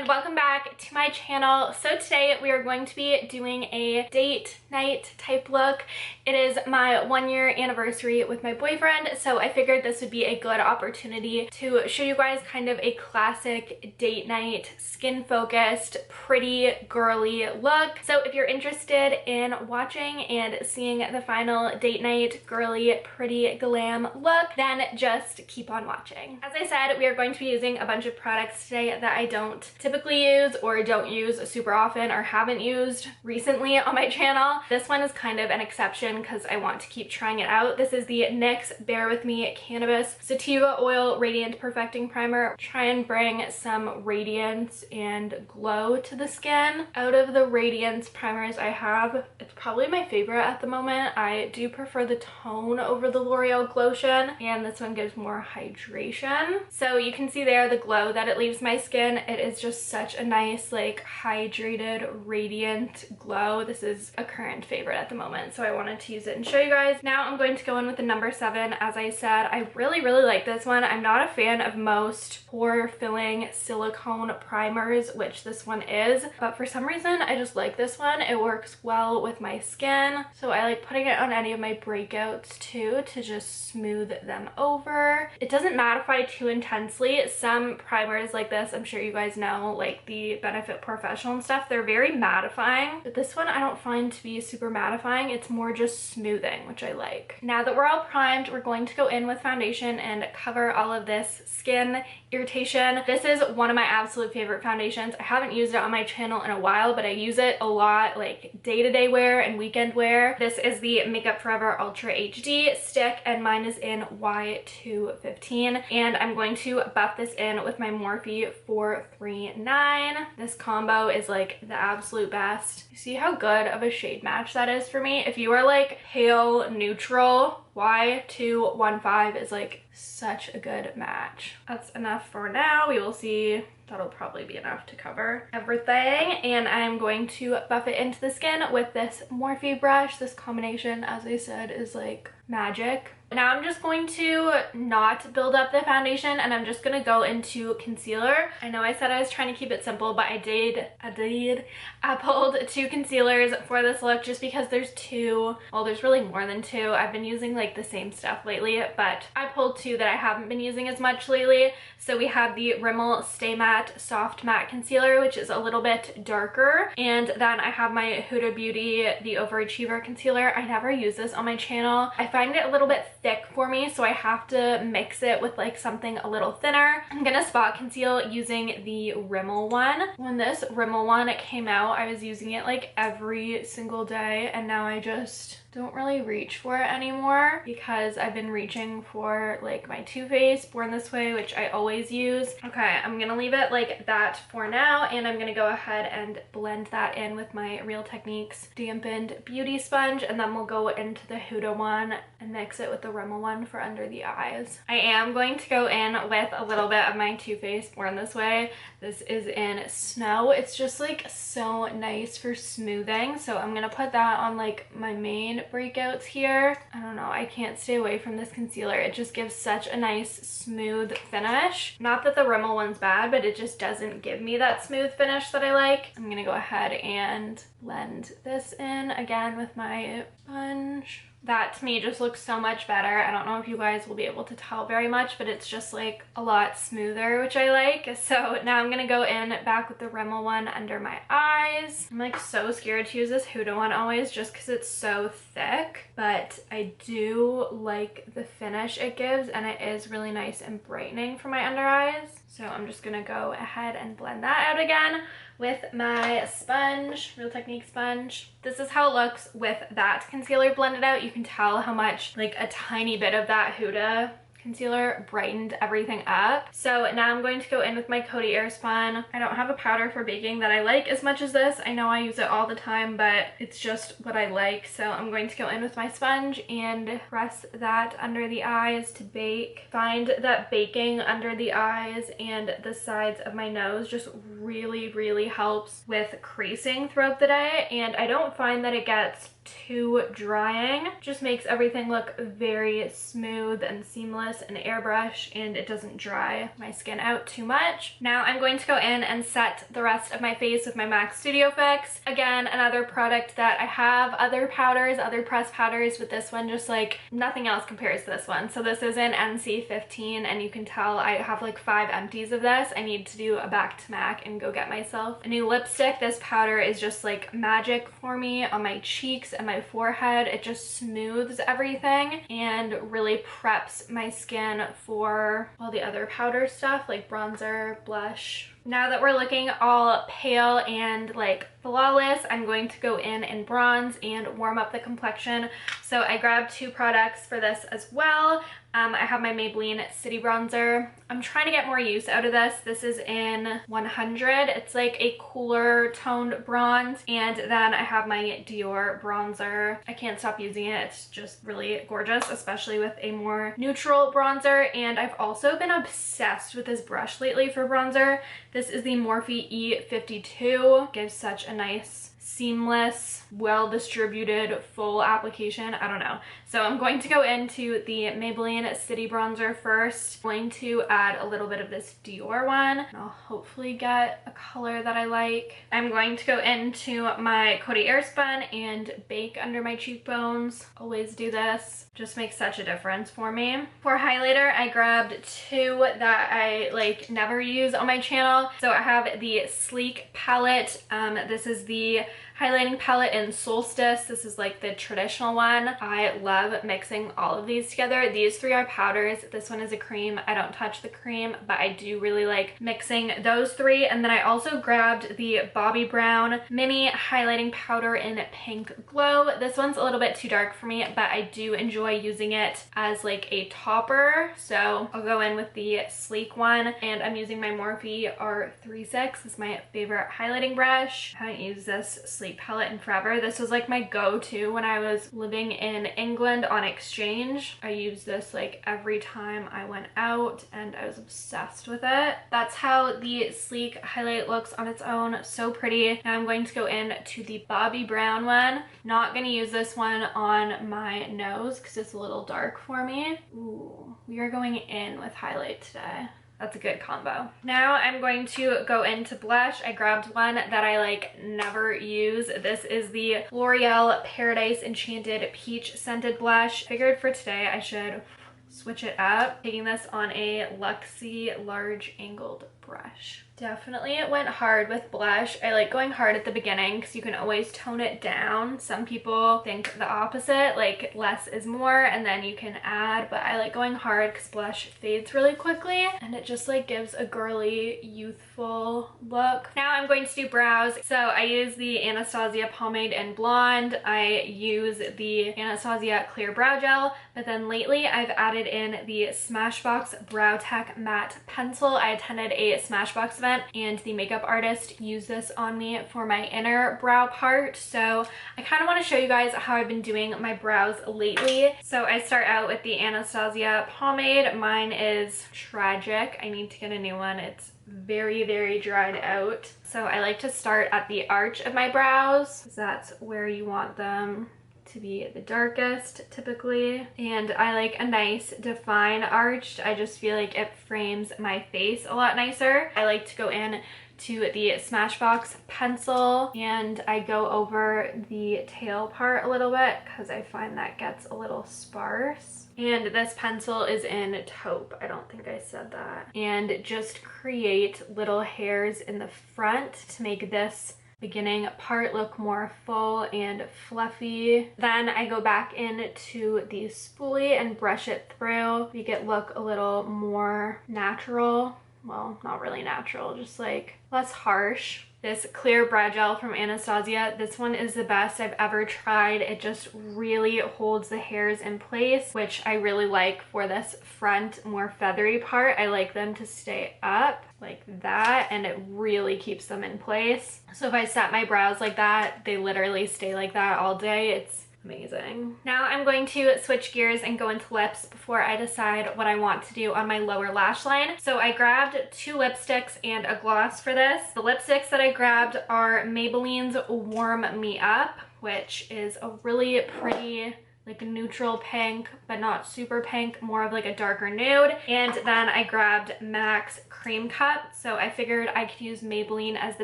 and welcome back to my channel. So today we are going to be doing a date night type look. It is my 1-year anniversary with my boyfriend, so I figured this would be a good opportunity to show you guys kind of a classic date night, skin focused, pretty girly look. So if you're interested in watching and seeing the final date night girly pretty glam look, then just keep on watching. As I said, we are going to be using a bunch of products today that I don't typically use or don't use super often or haven't used recently on my channel. This one is kind of an exception because I want to keep trying it out. This is the NYX Bear With Me Cannabis Sativa Oil Radiant Perfecting Primer. Try and bring some radiance and glow to the skin. Out of the radiance primers I have, it's probably my favorite at the moment. I do prefer the tone over the L'Oreal Glotion, and this one gives more hydration. So you can see there the glow that it leaves my skin. It is just such a nice, like, hydrated, radiant glow. This is a current favorite at the moment, so I wanted to use it and show you guys. Now I'm going to go in with the number 7. As I said, I really like this one. I'm not a fan of most pore filling silicone primers, which this one is, but for some reason I just like this one. It works well with my skin, so I like putting it on any of my breakouts too to just smooth them over. It doesn't mattify too intensely. Some primers like this, I'm sure you guys know, like the Benefit Professional and stuff, they're very mattifying, but this one I don't find to be super mattifying. It's more just smoothing, which I like. Now that we're all primed, we're going to go in with foundation and cover all of this skin irritation. This is one of my absolute favorite foundations. I haven't used it on my channel in a while, but I use it a lot, like day-to-day wear and weekend wear. This is the Makeup Forever Ultra HD stick, and mine is in Y215, and I'm going to buff this in with my Morphe 439. This combo is like the absolute best. You see how good of a shade match that is for me? If you are like pale neutral, Y215 is like such a good match. That's enough for now. We will see. That'll probably be enough to cover everything, and I'm going to buff it into the skin with this Morphe brush. This combination, as I said, is like magic. Now I'm just going to not build up the foundation, and I'm just going to go into concealer. I know I said I was trying to keep it simple, but I pulled 2 concealers for this look just because there's 2, well, there's really more than 2. I've been using like the same stuff lately, but I pulled 2 that I haven't been using as much lately. So we have the Rimmel Stay Matte Soft Matte Concealer, which is a little bit darker, and then I have my Huda Beauty the Overachiever Concealer. I never use this on my channel. I find it a little bit thick for me, so I have to mix it with like something a little thinner. I'm gonna spot conceal using the Rimmel one. When this Rimmel one came out, I was using it like every single day, and now I just don't really reach for it anymore because I've been reaching for like my Too Faced Born This Way, which I always use. Okay, I'm gonna leave it like that for now, and I'm gonna go ahead and blend that in with my Real Techniques dampened beauty sponge, and then we'll go into the Huda one and mix it with the Rimmel one for under the eyes. I am going to go in with a little bit of my Too Faced Born This Way. This is in Snow. It's just like so nice for smoothing, so I'm gonna put that on like my main breakouts here. I don't know, I can't stay away from this concealer. It just gives such a nice smooth finish. Not that the Rimmel one's bad, but it just doesn't give me that smooth finish that I like. I'm gonna go ahead and blend this in again with my sponge. That to me just looks so much better. I don't know if you guys will be able to tell very much, but it's just like a lot smoother, which I like. So now I'm gonna go in back with the Rimmel one under my eyes. I'm like so scared to use this Huda one always just because it's so thick, but I do like the finish it gives, and it is really nice and brightening for my under eyes. So I'm just gonna go ahead and blend that out again with my sponge, Real Techniques sponge. This is how it looks with that concealer blended out. You can tell how much, like a tiny bit of that Huda concealer brightened everything up. So now I'm going to go in with my Coty Airspun. I don't have a powder for baking that I like as much as this. I know I use it all the time, but it's just what I like. So I'm going to go in with my sponge and press that under the eyes to bake. Find that baking under the eyes and the sides of my nose just really helps with creasing throughout the day, and I don't find that it gets too drying. Just makes everything look very smooth and seamless and airbrush, and it doesn't dry my skin out too much. Now I'm going to go in and set the rest of my face with my MAC Studio Fix. Again, another product that I have other powders, other pressed powders, but this one just like nothing else compares to this one. So this is in NC15, and you can tell I have like 5 empties of this. I need to do a back to MAC and go get myself a new lipstick. This powder is just like magic for me on my cheeks and my forehead. It just smooths everything and really preps my skin for all the other powder stuff like bronzer, blush. Now that we're looking all pale and like flawless, I'm going to go in and bronze and warm up the complexion. So I grabbed 2 products for this as well. I have my Maybelline City Bronzer. I'm trying to get more use out of this. This is in 100. It's like a cooler toned bronze. And then I have my Dior bronzer. I can't stop using it. It's just really gorgeous, especially with a more neutral bronzer. And I've also been obsessed with this brush lately for bronzer. This is the Morphe E52. Gives such a nice, seamless, well-distributed, full application. I don't know. So I'm going to go into the Maybelline City Bronzer first. I'm going to add a little bit of this Dior one. And I'll hopefully get a color that I like. I'm going to go into my Coty Airspun and bake under my cheekbones. Always do this. Just makes such a difference for me. For highlighter, I grabbed 2 that I like never use on my channel. So I have the Sleek palette. This is the highlighting palette in Solstice. This is like the traditional one. I love mixing all of these together. These 3 are powders. This one is a cream. I don't touch the cream, but I do really like mixing those 3. And then I also grabbed the Bobbi Brown mini highlighting powder in Pink Glow. This one's a little bit too dark for me, but I do enjoy using it as like a topper. So I'll go in with the Sleek one, and I'm using my Morphe R36. This is my favorite highlighting brush. I haven't used this Sleek palette in forever. This was like my go-to when I was living in England on exchange. I used this like every time I went out, and I was obsessed with it. That's how the Sleek highlight looks on its own. So pretty. Now I'm going to go in to the Bobbi Brown one. Not gonna use this one on my nose because it's a little dark for me. Ooh, we are going in with highlight today. That's a good combo. Now I'm going to go into blush. I grabbed one that I like never use. This is the L'Oreal Paradise Enchanted Peach Scented Blush. Figured for today I should switch it up. Taking this on a Luxie large angled brush. Definitely it went hard with blush. I like going hard at the beginning because you can always tone it down. Some people think the opposite, like less is more and then you can add, but I like going hard because blush fades really quickly and it just like gives a girly, youthful look. Now I'm going to do brows. So I use the Anastasia Pomade in Blonde. I use the Anastasia Clear Brow Gel, but then lately I've added in the Smashbox Brow Tech Matte Pencil. I attended a Smashbox event and the makeup artist used this on me for my inner brow part. So I kind of want to show you guys how I've been doing my brows lately. So I start out with the Anastasia pomade. Mine is tragic. I need to get a new one. It's very, very dried out. So I like to start at the arch of my brows because that's where you want them to be the darkest typically, and I like a nice defined arch. I just feel like it frames my face a lot nicer. I like to go in to the Smashbox pencil and I go over the tail part a little bit because I find that gets a little sparse. And this pencil is in taupe. I don't think I said that. And just create little hairs in the front to make this beginning part look more full and fluffy. Then I go back into the spoolie and brush it through, make it look a little more natural. Well, not really natural, just like less harsh. This clear brow gel from Anastasia, this one is the best I've ever tried. It just really holds the hairs in place, which I really like for this front, more feathery part. I like them to stay up like that, and it really keeps them in place. So if I set my brows like that, they literally stay like that all day. It's amazing. Now I'm going to switch gears and go into lips before I decide what I want to do on my lower lash line. So I grabbed 2 lipsticks and a gloss for this. The lipsticks that I grabbed are Maybelline's Warm Me Up. which is a really pretty like a neutral pink, but not super pink, more of like a darker nude. And then I grabbed MAC's Cream Cup. So I figured I could use Maybelline as the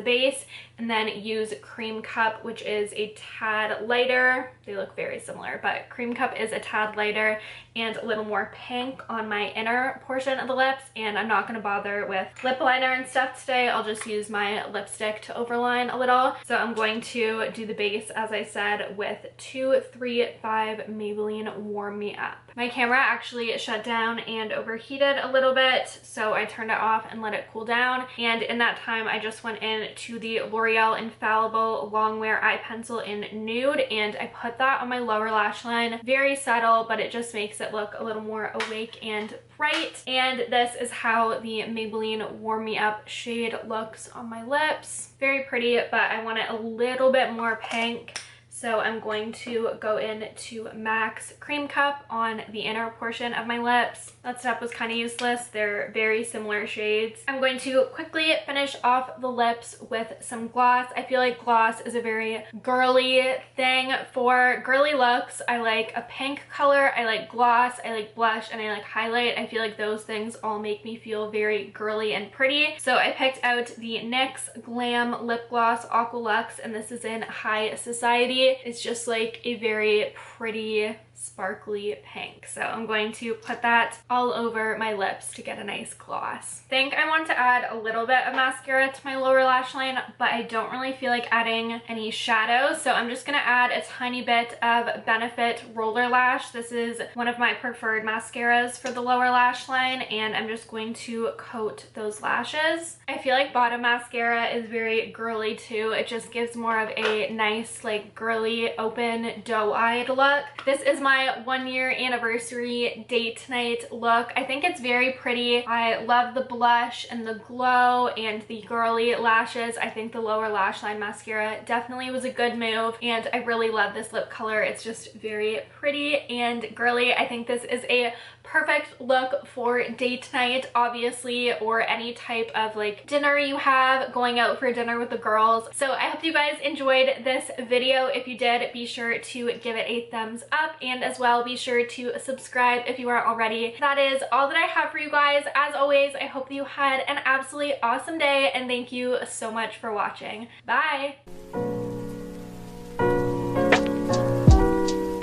base and then use Cream Cup, which is a tad lighter. They look very similar, but Cream Cup is a tad lighter and a little more pink on my inner portion of the lips. And I'm not gonna bother with lip liner and stuff today. I'll just use my lipstick to overline a little. So I'm going to do the base, as I said, with 235 Maybelline Warm Me Up. My camera actually shut down and overheated a little bit, so I turned it off and let it cool down. And in that time, I just went in to the L'Oreal Infallible Longwear Eye Pencil in Nude, and I put that on my lower lash line. Very subtle, but it just makes it look a little more awake and bright. And this is how the Maybelline Warm Me Up shade looks on my lips. Very pretty, but I want it a little bit more pink. So I'm going to go into MAC's Cream Cup on the inner portion of my lips. That step was kind of useless. They're very similar shades. I'm going to quickly finish off the lips with some gloss. I feel like gloss is a very girly thing for girly looks. I like a pink color, I like gloss, I like blush, and I like highlight. I feel like those things all make me feel very girly and pretty. So I picked out the NYX Glam Lip Gloss Aqua Luxe, and this is in High Society. It's just like a very pretty sparkly pink. So I'm going to put that all over my lips to get a nice gloss. I think I want to add a little bit of mascara to my lower lash line, but I don't really feel like adding any shadows. So I'm just gonna add a tiny bit of Benefit Roller Lash. This is one of my preferred mascaras for the lower lash line, and I'm just going to coat those lashes. I feel like bottom mascara is very girly too. It just gives more of a nice like girly open doe-eyed look. This is my 1-year anniversary date night look. I think it's very pretty. I love the blush and the glow and the girly lashes. I think the lower lash line mascara definitely was a good move, and I really love this lip color. It's just very pretty and girly. I think this is a perfect look for date night, obviously, or any type of like dinner you have, going out for dinner with the girls. So I hope you guys enjoyed this video. If you did, be sure to give it a thumbs up, and as well be sure to subscribe if you aren't already. That is all that I have for you guys. As always, I hope you had an absolutely awesome day, and thank you so much for watching. Bye!